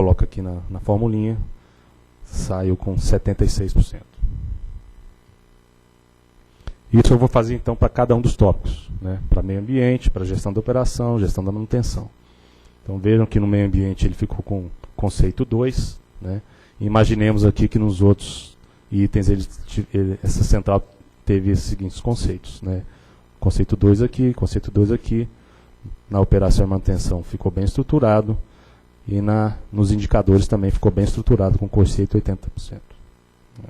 coloca aqui na formulinha, saiu com 76%. Isso eu vou fazer então para cada um dos tópicos, né? Para meio ambiente, para gestão da operação, gestão da manutenção. Então vejam que no meio ambiente ele ficou com conceito 2, né? Imaginemos aqui que nos outros itens essa central teve esses seguintes conceitos, né? Conceito 2 aqui, conceito 2 aqui. Na operação e manutenção ficou bem estruturado e nos indicadores também ficou bem estruturado com conceito 80%. Né?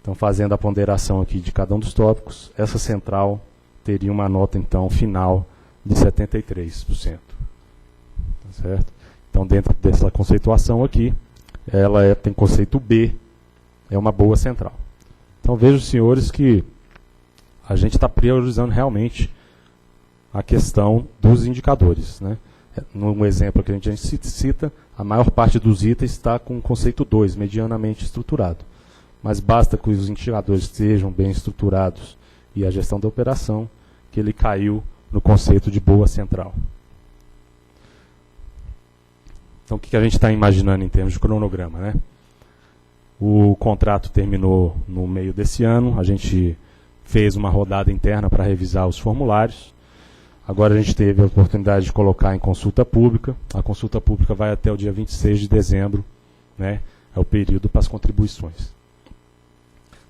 Então, fazendo a ponderação aqui de cada um dos tópicos, essa central teria uma nota, então, final de 73%. Tá certo? Então, dentro dessa conceituação aqui, ela tem conceito B, é uma boa central. Então, vejam, senhores, que a gente está priorizando realmente a questão dos indicadores. Né? No exemplo que a gente cita, a maior parte dos itens está com o conceito 2, medianamente estruturado. Mas basta que os indicadores estejam bem estruturados e a gestão da operação, que ele caiu no conceito de boa central. Então, o que a gente está imaginando em termos de cronograma? Né? O contrato terminou no meio desse ano, a gente fez uma rodada interna para revisar os formulários. Agora a gente teve a oportunidade de colocar em consulta pública. A consulta pública vai até o dia 26 de dezembro, né? É o período para as contribuições.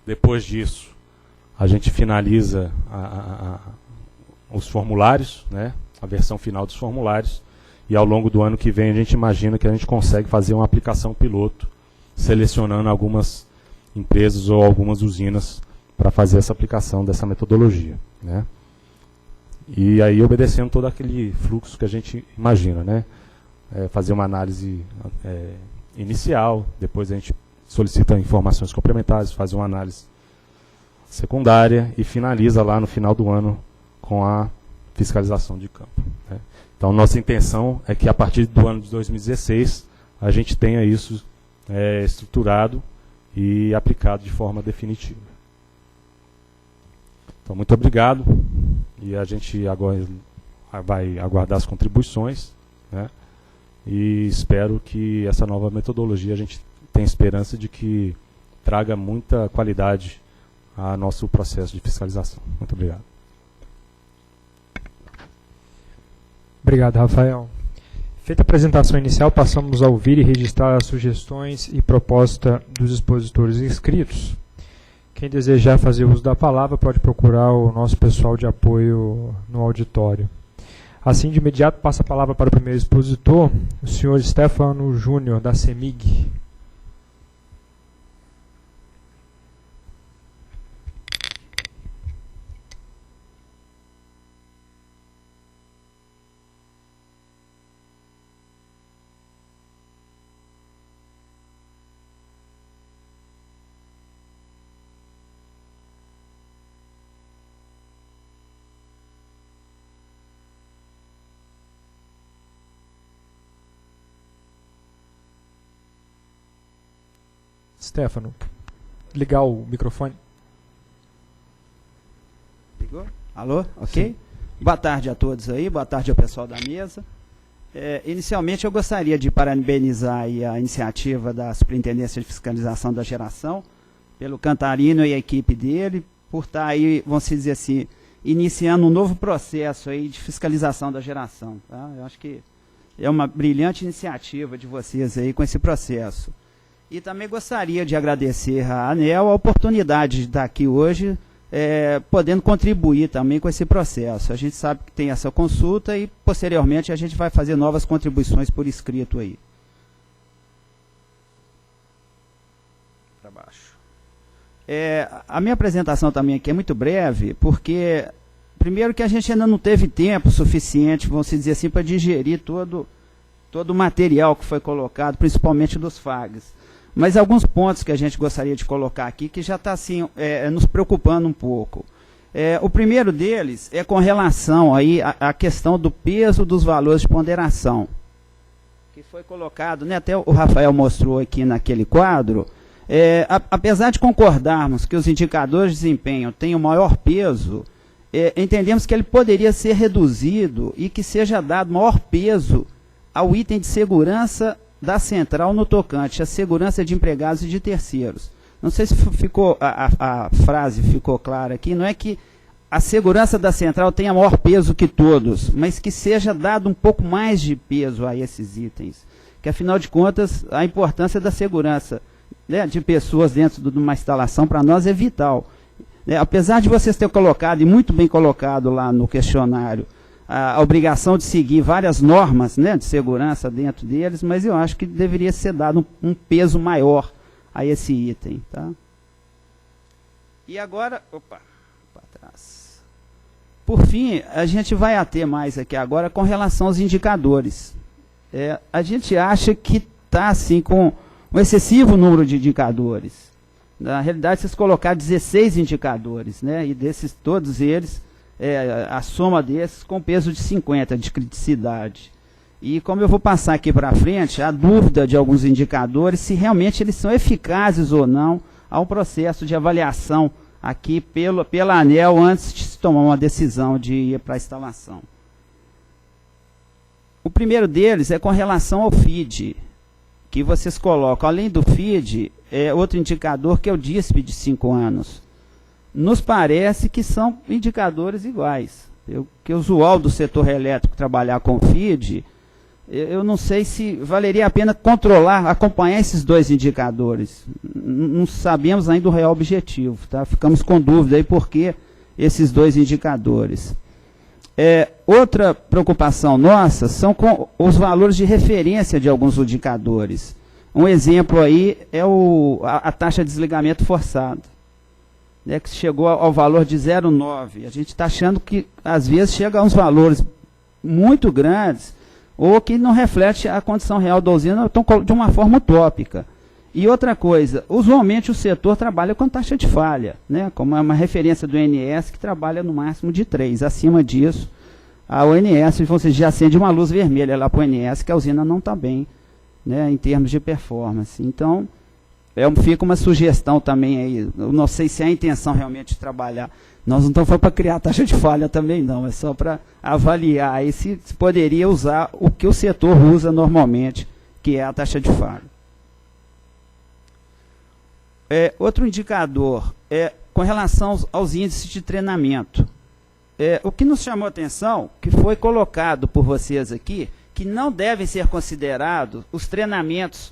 Depois disso, a gente finaliza os formulários, né? A versão final dos formulários, e ao longo do ano que vem a gente imagina que a gente consegue fazer uma aplicação piloto, selecionando algumas empresas ou algumas usinas para fazer essa aplicação dessa metodologia, né? E aí obedecendo todo aquele fluxo que a gente imagina, né? Fazer uma análise inicial, depois a gente solicita informações complementares, faz uma análise secundária e finaliza lá no final do ano com a fiscalização de campo. Né? Então, nossa intenção é que a partir do ano de 2016 a gente tenha isso estruturado e aplicado de forma definitiva. Então, muito obrigado. E a gente agora vai aguardar as contribuições, né? E espero que essa nova metodologia, a gente tem esperança de que traga muita qualidade ao nosso processo de fiscalização. Muito obrigado. Obrigado, Rafael. Feita a apresentação inicial, passamos a ouvir e registrar as sugestões e proposta dos expositores inscritos. Quem desejar fazer uso da palavra pode procurar o nosso pessoal de apoio no auditório. Assim, de imediato, passa a palavra para o primeiro expositor, o senhor Stefano Júnior, da CEMIG. Stefano, ligar o microfone. Ligou? Alô? Ok? Sim. Boa tarde a todos aí, boa tarde ao pessoal da mesa. Inicialmente eu gostaria de parabenizar aí a iniciativa da Superintendência de Fiscalização da Geração, pelo Cantarino e a equipe dele, por estar aí, vamos dizer assim, iniciando um novo processo aí de fiscalização da geração. Tá? Eu acho que é uma brilhante iniciativa de vocês aí com esse processo. E também gostaria de agradecer à ANEEL a oportunidade de estar aqui hoje, podendo contribuir também com esse processo. A gente sabe que tem essa consulta e, posteriormente, a gente vai fazer novas contribuições por escrito aí. Para baixo. A minha apresentação também aqui é muito breve, porque, primeiro, que a gente ainda não teve tempo suficiente, vamos dizer assim, para digerir todo o material que foi colocado, principalmente dos FAGs. Mas alguns pontos que a gente gostaria de colocar aqui, que já está assim, nos preocupando um pouco. O primeiro deles é com relação aí à questão do peso dos valores de ponderação, que foi colocado, né, até o Rafael mostrou aqui naquele quadro. Apesar de concordarmos que os indicadores de desempenho têm o maior peso, entendemos que ele poderia ser reduzido e que seja dado maior peso ao item de segurança da central no tocante à segurança de empregados e de terceiros. Não sei se ficou, a frase ficou clara aqui, não é que a segurança da central tenha maior peso que todos, mas que seja dado um pouco mais de peso a esses itens. Que, afinal de contas, a importância da segurança, né, de pessoas dentro de uma instalação, para nós, é vital. Apesar de vocês terem colocado, e muito bem colocado lá no questionário, a obrigação de seguir várias normas, né, de segurança dentro deles, mas eu acho que deveria ser dado um peso maior a esse item. Tá? E agora, para trás. Por fim, a gente vai ater mais aqui agora com relação aos indicadores. A gente acha que está assim, com um excessivo número de indicadores. Na realidade, vocês colocaram 16 indicadores, né, e desses, todos eles, a soma desses com peso de 50 de criticidade. E como eu vou passar aqui para frente, a dúvida de alguns indicadores, se realmente eles são eficazes ou não ao processo de avaliação aqui pela ANEEL antes de se tomar uma decisão de ir para a instalação. O primeiro deles é com relação ao FID, que vocês colocam, além do FID, outro indicador que é o DISP de 5 anos. Nos parece que são indicadores iguais. Que o usual do setor elétrico trabalhar com FID, eu não sei se valeria a pena acompanhar esses dois indicadores. Não sabemos ainda o real objetivo, tá? Ficamos com dúvida aí por que esses dois indicadores. Outra preocupação nossa são com os valores de referência de alguns indicadores. Um exemplo aí é a taxa de desligamento forçado, né, que chegou ao valor de 0,9. A gente está achando que, às vezes, chega a uns valores muito grandes ou que não reflete a condição real da usina de uma forma utópica. E outra coisa, usualmente o setor trabalha com taxa de falha, né, como é uma referência do ONS que trabalha no máximo de 3. Acima disso, a ONS, você já acende uma luz vermelha lá para o ONS que a usina não está bem, né, em termos de performance. Então, fica uma sugestão também aí. Eu não sei se é a intenção realmente de trabalhar. Nós não estamos falando para criar taxa de falha também não, é só para avaliar aí se poderia usar o que o setor usa normalmente, que é a taxa de falha. Outro indicador com relação aos índices de treinamento. O que nos chamou a atenção, que foi colocado por vocês aqui, que não devem ser considerados os treinamentos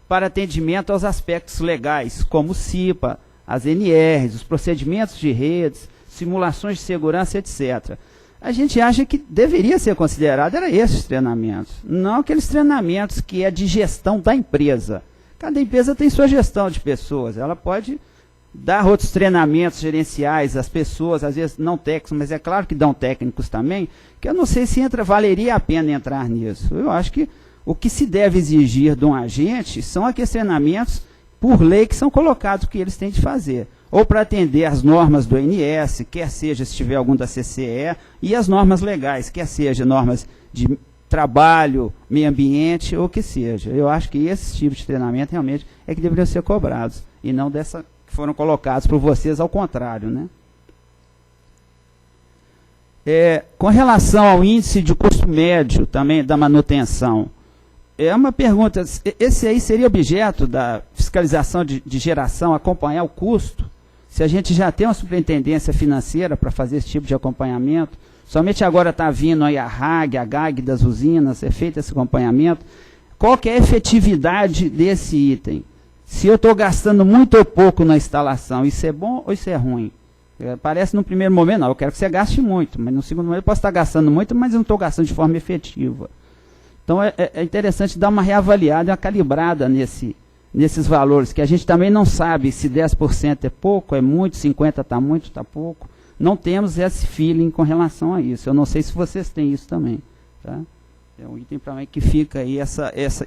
para atendimento aos aspectos legais, como o CIPA, as NRs, os procedimentos de redes, simulações de segurança, etc. A gente acha que deveria ser considerado esses treinamentos, não aqueles treinamentos que é de gestão da empresa. Cada empresa tem sua gestão de pessoas, ela pode dar outros treinamentos gerenciais às pessoas, às vezes não técnicos, mas é claro que dão técnicos também, que eu não sei se valeria a pena entrar nisso. Eu acho que o que se deve exigir de um agente são aqueles treinamentos por lei que são colocados o que eles têm de fazer. Ou para atender as normas do ONS, quer seja se tiver algum da CCE, e as normas legais, quer seja normas de trabalho, meio ambiente, ou que seja. Eu acho que esses tipos de treinamento realmente é que deveriam ser cobrados, e não dessa que foram colocados por vocês, ao contrário, né? Com relação ao índice de custo médio também da manutenção, uma pergunta, esse aí seria objeto da fiscalização de geração, acompanhar o custo? Se a gente já tem uma superintendência financeira para fazer esse tipo de acompanhamento, somente agora está vindo aí a RAG, a GAG das usinas, é feito esse acompanhamento, qual que é a efetividade desse item? Se eu estou gastando muito ou pouco na instalação, isso é bom ou isso é ruim? Parece no primeiro momento, não, eu quero que você gaste muito, mas no segundo momento eu posso estar gastando muito, mas eu não estou gastando de forma efetiva. Então é interessante dar uma reavaliada, uma calibrada nesses valores, que a gente também não sabe se 10% é pouco, é muito, 50% está muito, está pouco. Não temos esse feeling com relação a isso. Eu não sei se vocês têm isso também. Tá? É um item para mim que fica aí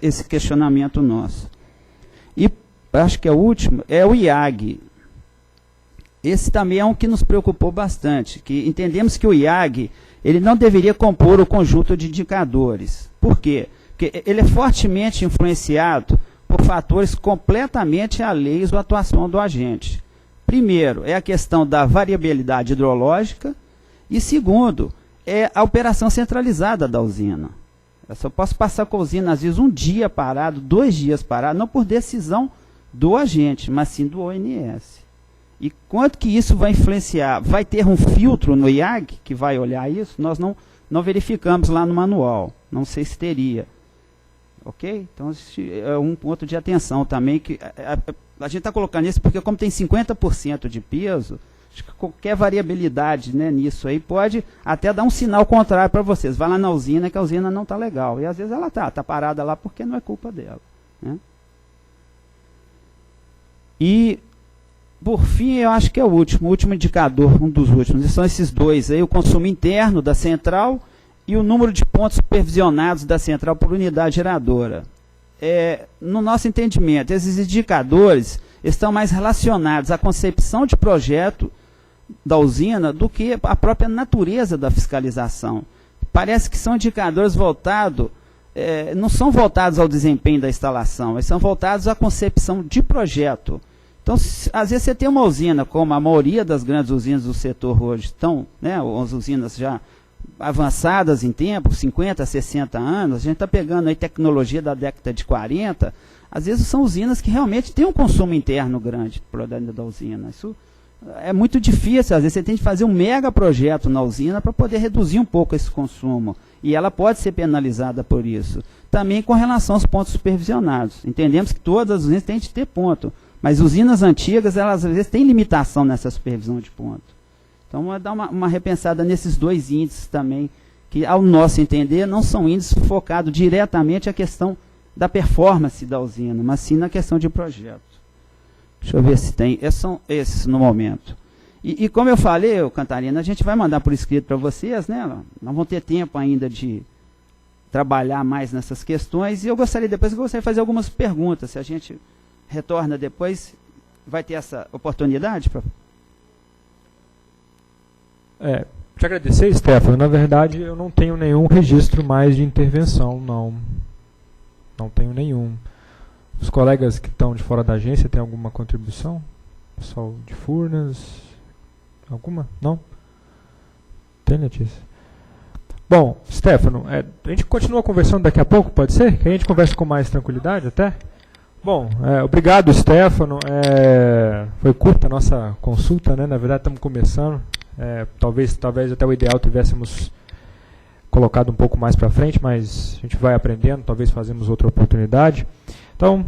esse questionamento nosso. E acho que é o último, é o IAG. Esse também é um que nos preocupou bastante, que entendemos que o IAG ele não deveria compor o conjunto de indicadores. Por quê? Porque ele é fortemente influenciado por fatores completamente alheios à atuação do agente. Primeiro, é a questão da variabilidade hidrológica, e segundo, é a operação centralizada da usina. Eu só posso passar com a usina, às vezes, 1 dia parado, 2 dias parado, não por decisão do agente, mas sim do ONS. E quanto que isso vai influenciar? Vai ter um filtro no IAG que vai olhar isso? Nós não verificamos lá no manual. Não sei se teria. Ok? Então, esse é um ponto de atenção também. Que a gente está colocando isso porque, como tem 50% de peso, acho que qualquer variabilidade, né, nisso aí pode até dar um sinal contrário para vocês. Vai lá na usina que a usina não está legal. E às vezes ela está parada lá porque não é culpa dela. Né? E, por fim, eu acho que é o último indicador, um dos últimos. São esses dois aí, o consumo interno da central e o número de pontos supervisionados da central por unidade geradora. No nosso entendimento, esses indicadores estão mais relacionados à concepção de projeto da usina do que a própria natureza da fiscalização. Parece que são indicadores voltados, não são voltados ao desempenho da instalação, eles são voltados à concepção de projeto. Então, às vezes você tem uma usina, como a maioria das grandes usinas do setor hoje estão, né, as usinas já avançadas em tempo, 50, 60 anos, a gente está pegando aí tecnologia da década de 40, às vezes são usinas que realmente têm um consumo interno grande por dentro da usina. Isso é muito difícil, às vezes você tem que fazer um mega projeto na usina para poder reduzir um pouco esse consumo, e ela pode ser penalizada por isso. Também com relação aos pontos supervisionados. Entendemos que todas as usinas têm de ter ponto, mas usinas antigas, elas às vezes têm limitação nessa supervisão de ponto. Então, vamos dar uma repensada nesses dois índices também, que, ao nosso entender, não são índices focados diretamente à questão da performance da usina, mas sim na questão de projeto. Deixa eu ver se tem. São esses no momento. E como eu falei, Cantarina, a gente vai mandar por escrito para vocês, né? Não vão ter tempo ainda de trabalhar mais nessas questões, e eu gostaria de fazer algumas perguntas. Se a gente retorna depois, vai ter essa oportunidade para... Te agradecer, Stefano. Na verdade, eu não tenho nenhum registro mais de intervenção, não. Não tenho nenhum. Os colegas que estão de fora da agência têm alguma contribuição? Pessoal de Furnas? Alguma? Não? Tem, Letícia? Bom, Stefano, a gente continua conversando daqui a pouco, pode ser? Que a gente conversa com mais tranquilidade até? Bom, obrigado, Stefano. Foi curta a nossa consulta, né? Na verdade, estamos começando. Talvez até o ideal tivéssemos colocado um pouco mais para frente, mas a gente vai aprendendo, talvez fazemos outra oportunidade. Então,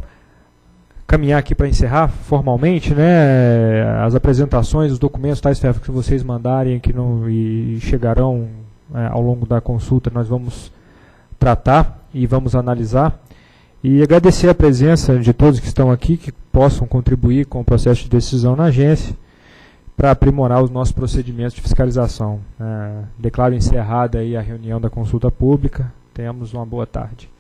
caminhar aqui para encerrar formalmente, né, as apresentações, os documentos tais que vocês mandarem e chegarão ao longo da consulta, nós vamos tratar e vamos analisar. E agradecer a presença de todos que estão aqui, que possam contribuir com o processo de decisão na agência, para aprimorar os nossos procedimentos de fiscalização. Declaro encerrada aí a reunião da consulta pública. Tenhamos uma boa tarde.